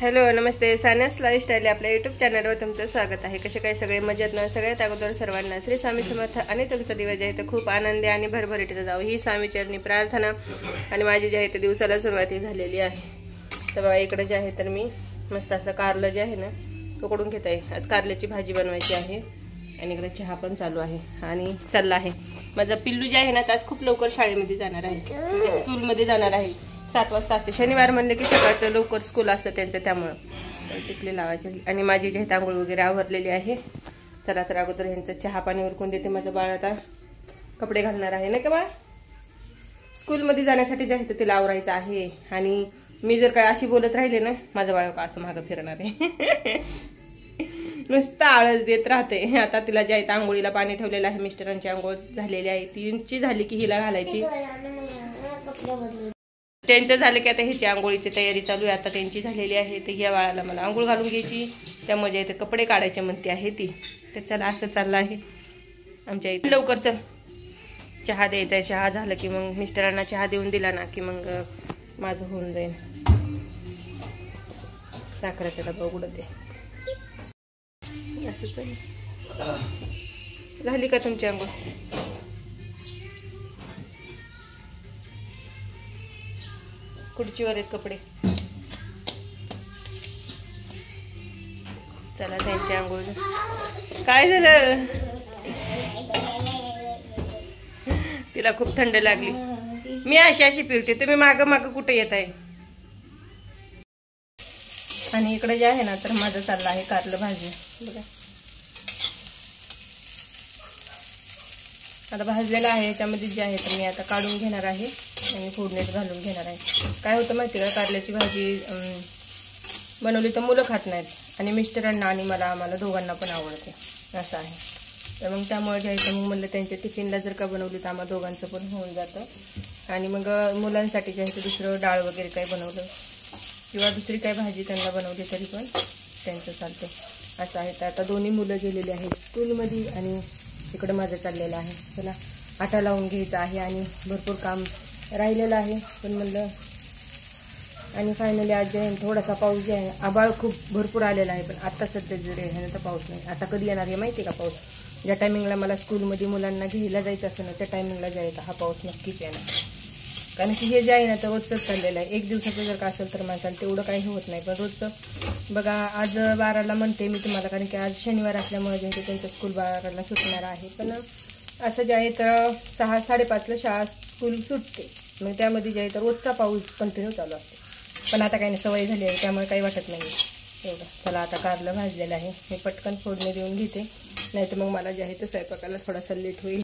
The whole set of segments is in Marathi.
हॅलो नमस्ते, सानस लाईफस्टाईल आपल्या यूट्यूब चॅनलवर तुमचं स्वागत आहे। कसे काय सगळे मजेत ना? सगळ्यात अगोदर सर्वांना श्री स्वामी समर्थ आणि तुमचा दिवस जे आहे ते खूप आनंदी आणि भरभरीत जावं ही स्वामीचरणी प्रार्थना। आणि माझी जे आहे ते दिवसाला सुरुवात झालेली आहे। तर बघा इकडे जे आहे तर मी मस्त असं कारलं जे आहे ना उकडून घेत आहे। आज कारल्याची भाजी बनवायची आहे आणि इकडे चहा पण चालू आहे आणि चालला आहे। माझा पिल्लू जे आहे ना आज खूप लवकर शाळेमध्ये जाणार आहे, म्हणजे स्कूलमध्ये जाणार आहे। 7 वाजता असते, शनिवार म्हणले की सकाळचं लवकर स्कूल असतं त्यांचं, त्यामुळं टिकले लावायचे। आणि माझी जे आंघोळ वगैरे आवरलेली आहे। चला तर अगोदर ह्यांचं चहा पाणी उरकून देते। माझं बाळ आता कपडे घालणार आहे ना का बाळ, स्कूलमध्ये जाण्यासाठी जे आहे ते तिला आवरायचं आहे। आणि मी जर काय अशी बोलत राहिले ना माझं बाळ का असं मागं फिरणार आहे नुसतं आळस देत राहते। आता तिला जे आहे आंघोळीला पाणी ठेवलेलं आहे, मिस्टरांची आंघोळ झालेली आहे, 3ची झाली की हिला घालायची। त्यांचं झालं की आता ह्याची आंघोळीची तयारी चालू आहे। आता त्यांची झालेली आहे तर ह्या बाळाला मला आंघोळ घालून घ्यायची, त्यामुळे इथे कपडे काढायचे म्हणते आहे ती। तर चला असं चाललं आहे आमच्या इथे। लवकर चल चहा द्यायचा आहे, चहा झालं की मग मिस्टरांना चहा देऊन दिला ना की मग माझं होऊन जाईल। साखरेचा डबा उघडते असं चालेल। झाली का तुमची आंघोळ? खुर्चीवर आहेत कपडे। चला त्यांची आंघोळ। काय झालं? तिला खूप थंड लागली। मी अशी फिरते, तुम्ही माग माग कुठे येत आहे? आणि इकडे जे आहे ना तर माझं चाललं आहे कारलं भाजी। बघा आता भाजलेलं आहे, याच्यामध्ये जे आहे तर मी आता काढून घेणार आहे आणि फोडणीत घालून घेणार आहे। काय होतं माहिती का, कारल्याची भाजी बनवली तर मुलं खात नाहीत आणि मिस्टरांना आणि आम्हाला दोघांना पण आवडते असं आहे। तर मग त्यामुळे जे आहे तर मग म्हणलं त्यांच्या टिफिनला जर का बनवली तर आम्हा दोघांचं पण होऊन जातं। आणि मग मुलांसाठी जे आहे तर दुसरं डाळ वगैरे काही बनवलं किंवा दुसरी काही भाजी त्यांना बनवली तरी पण त्यांचं चालतं असं आहे। तर आता दोन्ही मुलं गेलेली आहेत स्कूलमध्ये आणि इकडं माझं चाललेलं आहे। चला आटा लावून घ्यायचा आहे आणि भरपूर काम राहिलेलं आहे पण म्हणलं। आणि फायनली आज जे आहे थोडासा पाऊस जे आहे, आभाळ खूप भरपूर आलेला आहे पण आता सध्या जरी आहे ना तर पाऊस नाही। आता कधी येणार हे माहिती का पाऊस? ज्या टायमिंगला मला स्कूलमध्ये मुलांना घ्यायला जायचं असं ना त्या टायमिंगला जे आहे हा पाऊस नक्कीच येणार। कारण की हे जे आहे ना तर रोजचंच चाललेलं आहे। एक दिवसाचं जर का असेल तर माणसाला तेवढं काही होत नाही, पण रोजचं बघा आज 12ला म्हणते मी तुम्हाला, कारण की आज शनिवार असल्यामुळे जे आहे त्यांचं स्कूल 12ला सुटणार आहे। पण असं जे आहे तर 6-5:30ला शाळा स्कूल सुटते, मग त्यामध्ये जे आहे तर रोजचा पाऊस कंटिन्यू चालू असतो। पण आता काही नाही, सवय झाली आहे त्यामुळे काही वाटत नाही एवढं। चला आता कारलं भाजलेलं आहे, हे पटकन फोडणी देऊन घेते, नाही तर मग मला जे आहे तर स्वयंपाकाला थोडासा लेट होईल।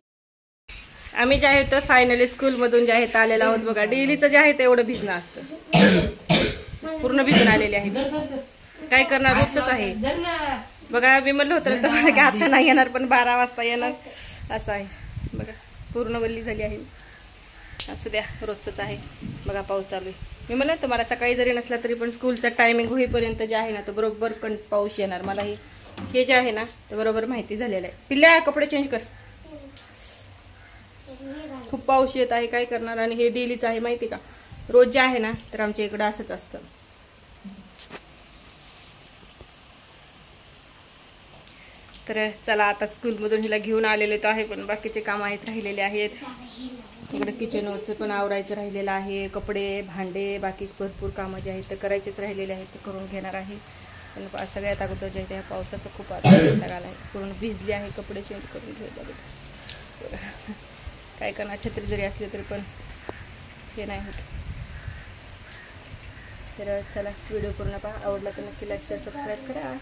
आम्ही जे आहे तर फायनली स्कूलमधून जे आहे तर आलेलो आहोत। बघा डेलीचं जे आहे ते एवढं भिजणं असतं, पूर्ण भिजून आलेले आहे। काय करणार, रोजच आहे। बघा मी म्हणलं होतं तर मला की आता नाही येणार पण 12 वाजता येणार असं आहे। बघा पूर्ण वल्ली झाली आहे, असू द्या रोजच आहे। बघा पाऊस चालू आहे। मी म्हणलं तुम्हाला सकाळी जरी नसला तरी पण स्कूलचा टायमिंग होईपर्यंत जे आहे ना तो बरोबर पाऊस येणार। मला हे जे आहे ना ते बरोबर माहिती झालेलं आहे। पिल्ल्या कपडे चेंज कर, खूप पाऊस येत आहे काय करणार। आणि हे डेलीच आहे माहिती का, रोज जे आहे ना तर आमच्या इकडं असंच असतं। तर चला आता स्कूलमधून हिला घेऊन आलेले तर आहे पण बाकीचे काम आहेत राहिलेले आहेत। इकडे किचनवरचं पण आवरायचं राहिलेलं आहे, कपडे भांडे बाकी भरपूर कामं जे आहेत ते करायचेच राहिलेले आहेत ते करून घेणार आहे। पण सगळ्यात अगोदर जे आहे पावसाचं खूप आता आहे, पूर्ण भिजली आहे, कपडे चेंज करून घेतले। काय करणार, छत्री जरी असली तरी पण हे नाही होत। तर चला व्हिडिओ पूर्ण पहा, आवडला तर नक्की लाईक शेअर सबस्क्राईब करा।